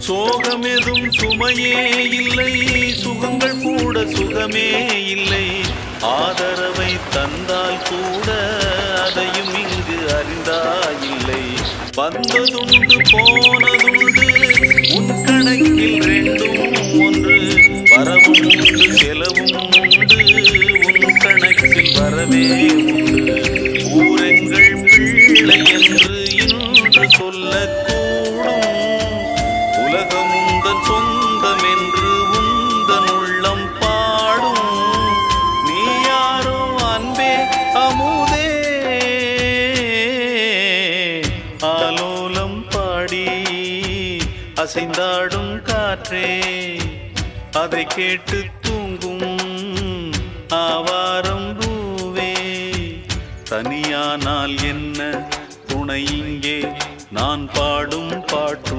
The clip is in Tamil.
சோகமெதும் சுமையே இல்லை, சுகங்கள் கூட சுகமே இல்லை. ஆதரவை தந்தால் கூட அதையும் இங்கு அறிந்தாயில்லை. வந்ததுண்டு போனதுண்டு உன் கணக்கில் ரெண்டும் ஒன்று. வரவும் உண்டு செலவும் உண்டு உன் கணக்கில் வரவே உண்டு. ஊரெங்கள் பிள்ளை என்று இன்று சொல்லக்கூடும். உலகம் உந்தன் சொந்தம் என்று உந்தன் உள்ளம் பாடும். நீ யாரோ அன்பே அமுதே, ஆலோலம் பாடி அசைந்தாடும் காற்றே, அதை கேட்டு தூங்கும் ஆவாரம் பூவே. தனியானால் என்ன துணை இங்கே, நான் பாடும் பாட்டு